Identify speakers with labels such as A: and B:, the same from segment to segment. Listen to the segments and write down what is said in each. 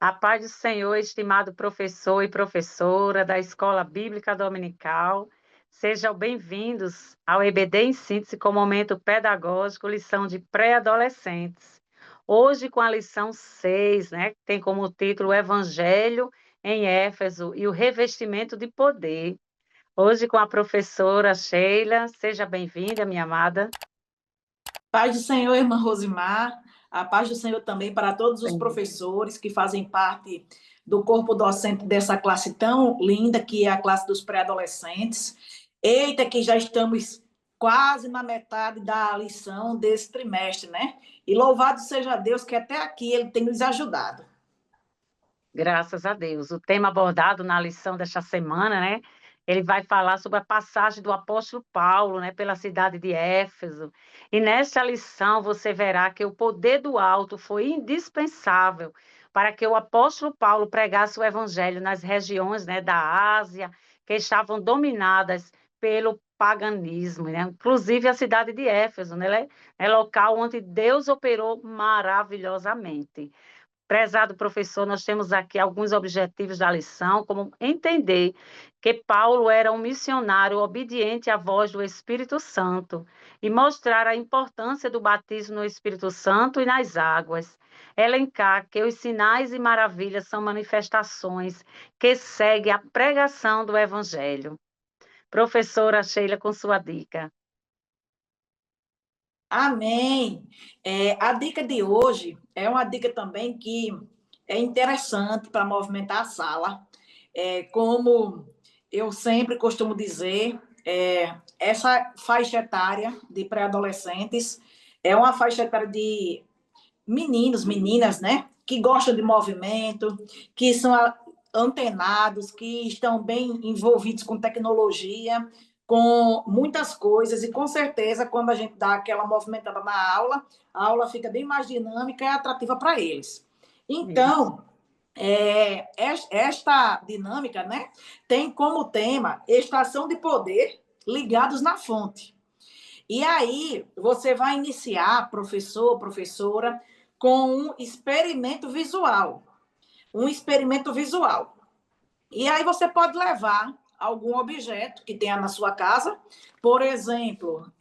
A: A paz do Senhor, estimado professor e professora da Escola Bíblica Dominical, sejam bem-vindos ao EBD em Síntese com momento pedagógico, lição de pré-adolescentes. Hoje com a lição 6, né, que tem como título o Evangelho em Éfeso e o revestimento de poder. Hoje com a professora Sheila, seja bem-vinda, minha amada.
B: Paz do Senhor, irmã Rosimar, a paz do Senhor também para todos os professores que fazem parte do corpo docente dessa classe tão linda, que é a classe dos pré-adolescentes. Eita, que já estamos quase na metade da lição desse trimestre, né? E louvado seja Deus que até aqui Ele tem nos ajudado.
A: Graças a Deus. O tema abordado na lição desta semana, né? Ele vai falar sobre a passagem do apóstolo Paulo, né, pela cidade de Éfeso. E nesta lição você verá que o poder do alto foi indispensável para que o apóstolo Paulo pregasse o evangelho nas regiões, né, da Ásia, que estavam dominadas pelo paganismo, né? Inclusive a cidade de Éfeso, né? É local onde Deus operou maravilhosamente. Prezado professor, nós temos aqui alguns objetivos da lição, como entender que Paulo era um missionário obediente à voz do Espírito Santo e mostrar a importância do batismo no Espírito Santo e nas águas. Elencar que os sinais e maravilhas são manifestações que seguem a pregação do Evangelho. Professora Sheila, com sua dica.
B: Amém. A dica de hoje é uma dica também que é interessante para movimentar a sala. Como eu sempre costumo dizer, essa faixa etária de pré-adolescentes é uma faixa etária de meninos, meninas, né? Que gostam de movimento, que são antenados, que estão bem envolvidos com tecnologia, com muitas coisas, e com certeza, quando a gente dá aquela movimentada na aula, a aula fica bem mais dinâmica e atrativa para eles.
A: Isso.
B: Então, esta dinâmica, né, tem como tema estação de poder ligados na fonte. E aí, você vai iniciar, professor, professora, com um experimento visual. Um experimento visual. E aí você pode levar algum objeto que tenha na sua casa. Por exemplo,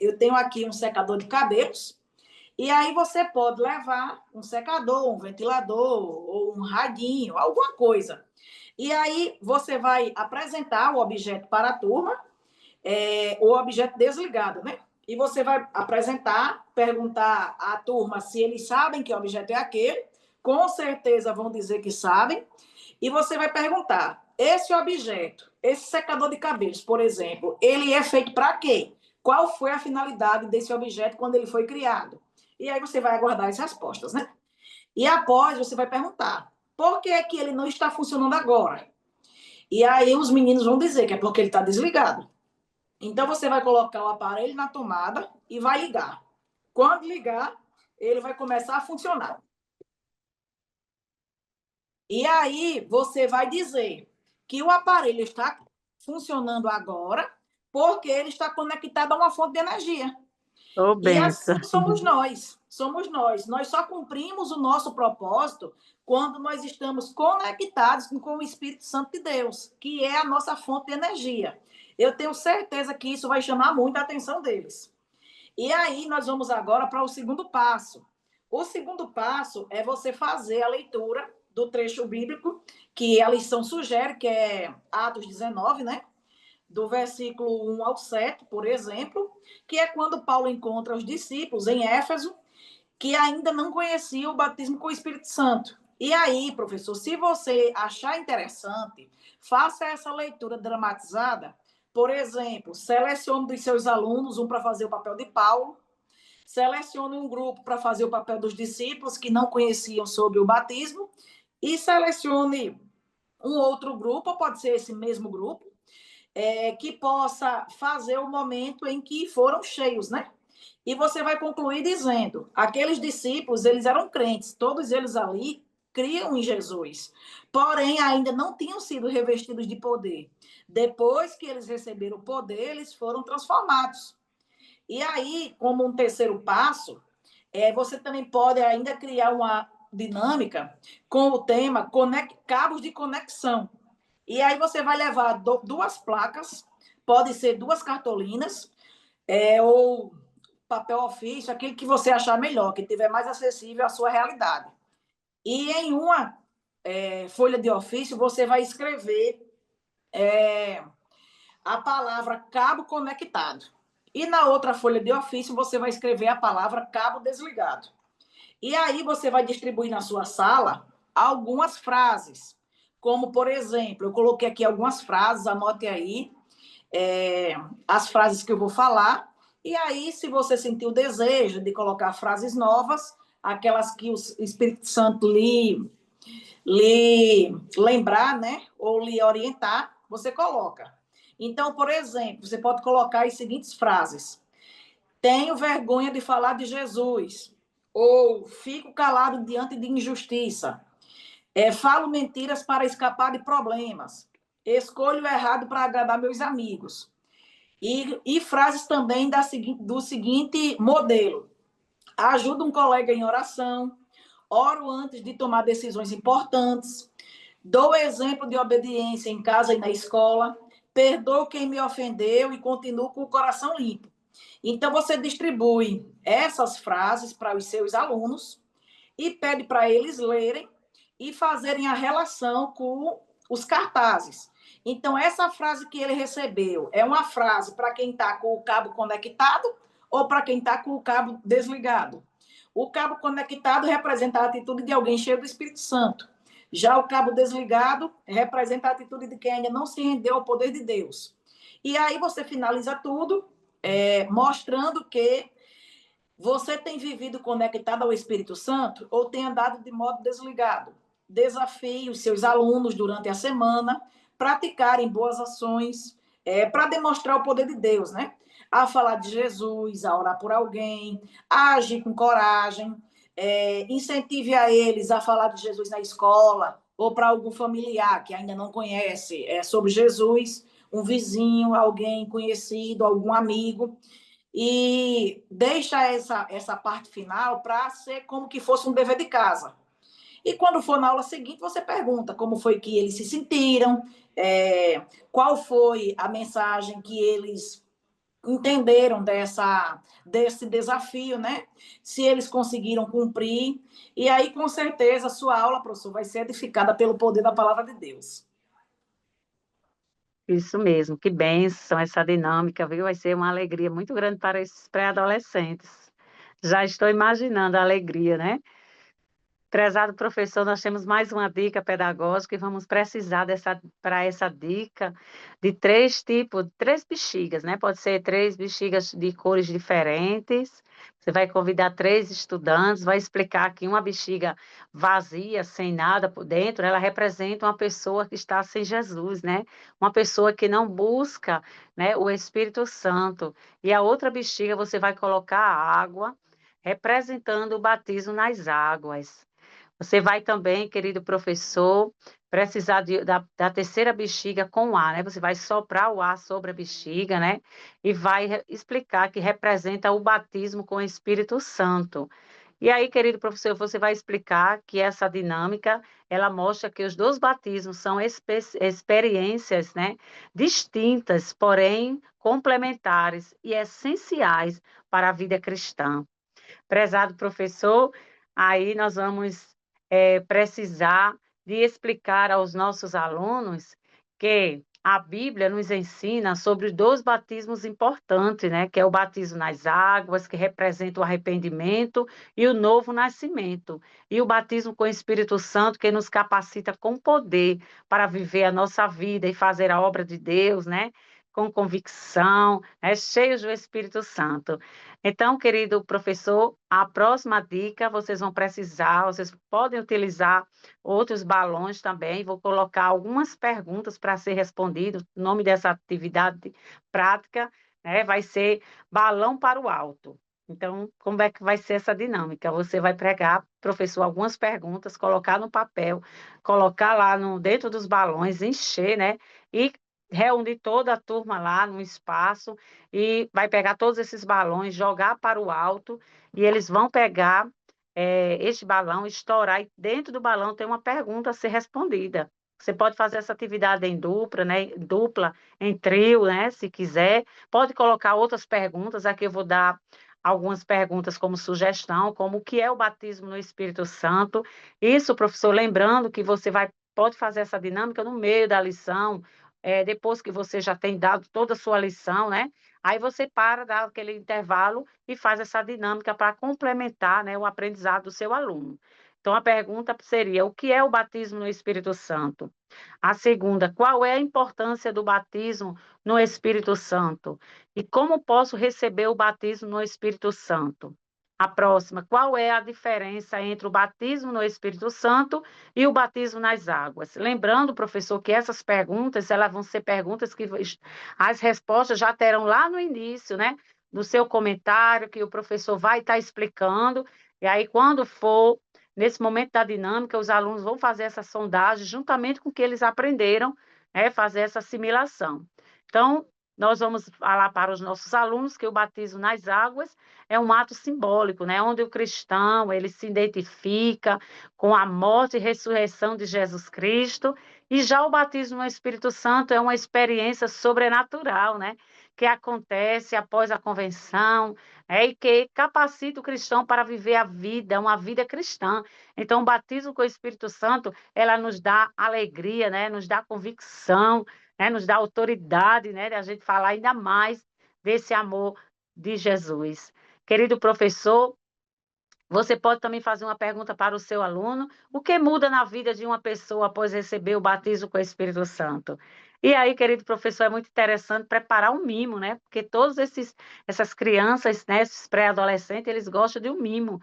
B: eu tenho aqui um secador de cabelos. E aí você pode levar um secador, um ventilador, ou um radinho, alguma coisa. E aí você vai apresentar o objeto para a turma, o objeto desligado, né? E você vai apresentar, perguntar à turma se eles sabem que objeto é aquele. Com certeza vão dizer que sabem. E você vai perguntar: esse objeto, esse secador de cabelos, por exemplo, ele é feito para quê? Qual foi a finalidade desse objeto quando ele foi criado? E aí você vai aguardar as respostas, né? E após você vai perguntar: por que é que ele não está funcionando agora? E aí os meninos vão dizer que é porque ele está desligado. Então você vai colocar o aparelho na tomada e vai ligar. Quando ligar, ele vai começar a funcionar. E aí você vai dizer que o aparelho está funcionando agora porque ele está conectado a uma fonte de energia.
A: Ô,
B: E assim
A: benção.
B: somos nós. Somos nós. Nós só cumprimos o nosso propósito quando nós estamos conectados com o Espírito Santo de Deus, que é a nossa fonte de energia. Eu tenho certeza que isso vai chamar muito a atenção deles. E aí nós vamos agora para o segundo passo. O segundo passo é você fazer a leitura do trecho bíblico que a lição sugere, que é Atos 19, né? Do versículo 1 ao 7, por exemplo, que é quando Paulo encontra os discípulos em Éfeso, que ainda não conheciam o batismo com o Espírito Santo. E aí, professor, se você achar interessante, faça essa leitura dramatizada. Por exemplo, selecione dos seus alunos um para fazer o papel de Paulo, selecione um grupo para fazer o papel dos discípulos que não conheciam sobre o batismo e selecione um outro grupo, ou pode ser esse mesmo grupo, que possa fazer o momento em que foram cheios, né? E você vai concluir dizendo: aqueles discípulos, eles eram crentes, todos eles ali criam em Jesus, porém ainda não tinham sido revestidos de poder. Depois que eles receberam o poder, eles foram transformados. E aí, como um terceiro passo, você também pode ainda criar dinâmica com o tema cabos de conexão. E aí você vai levar duas placas, pode ser duas cartolinas, ou papel ofício, aquele que você achar melhor, que tiver mais acessível à sua realidade. E em uma folha de ofício, você vai escrever a palavra cabo conectado. E na outra folha de ofício, você vai escrever a palavra cabo desligado. E aí você vai distribuir na sua sala algumas frases. Como, por exemplo, eu coloquei aqui algumas frases, anote aí as frases que eu vou falar. E aí, se você sentir o desejo de colocar frases novas, aquelas que o Espírito Santo lhe lembrar, né? Ou lhe orientar, você coloca. Então, por exemplo, você pode colocar as seguintes frases: tenho vergonha de falar de Jesus. Ou fico calado diante de injustiça. Falo mentiras para escapar de problemas. Escolho o errado para agradar meus amigos. E frases também do seguinte modelo: ajudo um colega em oração, oro antes de tomar decisões importantes, dou exemplo de obediência em casa e na escola, perdoo quem me ofendeu e continuo com o coração limpo. Então, você distribui essas frases para os seus alunos e pede para eles lerem e fazerem a relação com os cartazes. Então, essa frase que ele recebeu é uma frase para quem está com o cabo conectado ou para quem está com o cabo desligado. O cabo conectado representa a atitude de alguém cheio do Espírito Santo. Já o cabo desligado representa a atitude de quem ainda não se rendeu ao poder de Deus. E aí você finaliza tudo mostrando que você tem vivido conectado ao Espírito Santo ou tem andado de modo desligado. Desafie os seus alunos durante a semana praticarem boas ações para demonstrar o poder de Deus, né? A falar de Jesus, a orar por alguém, a agir com coragem, incentive a eles a falar de Jesus na escola ou para algum familiar que ainda não conhece sobre Jesus, um vizinho, alguém conhecido, algum amigo. E deixa essa parte final para ser como que fosse um dever de casa. E quando for na aula seguinte, você pergunta como foi que eles se sentiram, qual foi a mensagem que eles entenderam desse desafio, né? Se eles conseguiram cumprir. E aí, com certeza, a sua aula, professor, vai ser edificada pelo poder da palavra de Deus.
A: Isso mesmo, que bênção essa dinâmica, viu? Vai ser uma alegria muito grande para esses pré-adolescentes. Já estou imaginando a alegria, né? Prezado professor, nós temos mais uma dica pedagógica e vamos precisar para essa dica de três bexigas, né? Pode ser três bexigas de cores diferentes. Você vai convidar três estudantes, vai explicar que uma bexiga vazia, sem nada por dentro, ela representa uma pessoa que está sem Jesus, né? Uma pessoa que não busca, né, o Espírito Santo. E a outra bexiga você vai colocar a água, representando o batismo nas águas. Você vai também, querido professor, precisar da terceira bexiga com ar, né? Você vai soprar o ar sobre a bexiga, né? E vai explicar que representa o batismo com o Espírito Santo. E aí, querido professor, você vai explicar que essa dinâmica, ela mostra que os dois batismos são experiências, né, distintas, porém complementares e essenciais para a vida cristã. Prezado professor, aí nós vamos precisar de explicar aos nossos alunos que a Bíblia nos ensina sobre dois batismos importantes, né? Que é o batismo nas águas, que representa o arrependimento, e o novo nascimento. E o batismo com o Espírito Santo, que nos capacita com poder para viver a nossa vida e fazer a obra de Deus, né? Com convicção, né? Cheios do Espírito Santo. Então, querido professor, a próxima dica vocês vão precisar, vocês podem utilizar outros balões também. Vou colocar algumas perguntas para ser respondido. O nome dessa atividade prática, né, vai ser balão para o alto. Então, como é que vai ser essa dinâmica? Você vai pregar, professor, algumas perguntas, colocar no papel, colocar lá dentro dos balões, encher, né? E reunir toda a turma lá no espaço e vai pegar todos esses balões, jogar para o alto e eles vão pegar este balão estourar e dentro do balão tem uma pergunta a ser respondida. Você pode fazer essa atividade em dupla, né, em trio, né, se quiser. Pode colocar outras perguntas, aqui eu vou dar algumas perguntas como sugestão, como o que é o batismo no Espírito Santo. Isso, professor, lembrando que você pode fazer essa dinâmica no meio da lição, depois que você já tem dado toda a sua lição, né? Aí você para, dá aquele intervalo e faz essa dinâmica para complementar, né, o aprendizado do seu aluno. Então, a pergunta seria: o que é o batismo no Espírito Santo? A segunda: qual é a importância do batismo no Espírito Santo? E como posso receber o batismo no Espírito Santo? A próxima: qual é a diferença entre o batismo no Espírito Santo e o batismo nas águas? Lembrando, professor, que essas perguntas, elas vão ser perguntas que as respostas já terão lá no início, né? No seu comentário, que o professor vai estar explicando, e aí, quando for nesse momento da dinâmica, os alunos vão fazer essa sondagem juntamente com o que eles aprenderam, fazer essa assimilação. Então, nós vamos falar para os nossos alunos que o batismo nas águas é um ato simbólico, né, onde o cristão ele se identifica com a morte e ressurreição de Jesus Cristo, e já o batismo no Espírito Santo é uma experiência sobrenatural, né, que acontece após a convenção, e que capacita o cristão para viver a vida, uma vida cristã. Então, o batismo com o Espírito Santo, ela nos dá alegria, né? Nos dá convicção, né? Nos dá autoridade, né? De a gente falar ainda mais desse amor de Jesus. Querido professor, você pode também fazer uma pergunta para o seu aluno: o que muda na vida de uma pessoa após receber o batismo com o Espírito Santo? E aí, querido professor, é muito interessante preparar um mimo, né? Porque essas crianças, né, esses pré-adolescentes, eles gostam de um mimo.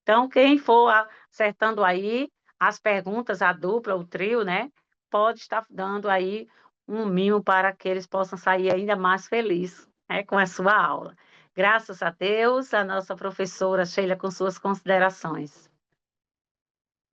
A: Então, quem for acertando aí as perguntas, a dupla, o trio, né, pode estar dando aí um mimo para que eles possam sair ainda mais felizes, né, com a sua aula. Graças a Deus, a nossa professora Sheila com suas considerações.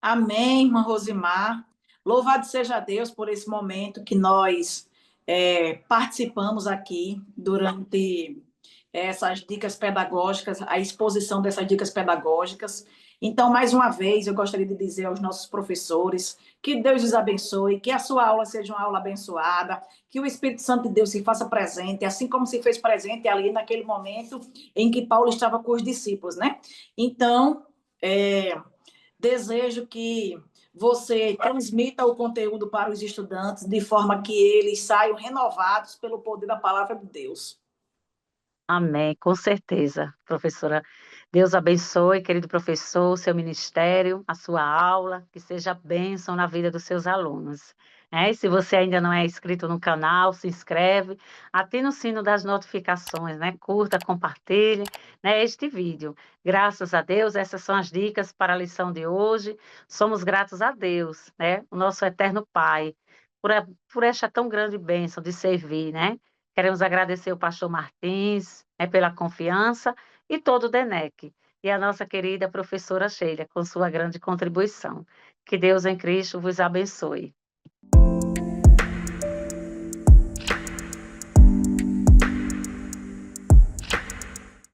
B: Amém, irmã Rosimar. Louvado seja Deus por esse momento que nós participamos aqui durante essas dicas pedagógicas, a exposição dessas dicas pedagógicas. Então, mais uma vez, eu gostaria de dizer aos nossos professores que Deus os abençoe, que a sua aula seja uma aula abençoada, que o Espírito Santo de Deus se faça presente, assim como se fez presente ali naquele momento em que Paulo estava com os discípulos, né? Então, desejo que você transmita o conteúdo para os estudantes de forma que eles saiam renovados pelo poder da palavra de Deus.
A: Amém, com certeza, professora. Deus abençoe, querido professor, o seu ministério, a sua aula, que seja bênção na vida dos seus alunos. E se você ainda não é inscrito no canal, se inscreve, ative o sino das notificações, né? Curta, compartilhe, né, este vídeo. Graças a Deus, essas são as dicas para a lição de hoje. Somos gratos a Deus, né? O nosso eterno Pai, por esta tão grande bênção de servir, né? Queremos agradecer o pastor Martins, pela confiança, e todo o DENEC, e a nossa querida professora Sheila, com sua grande contribuição. Que Deus em Cristo vos abençoe.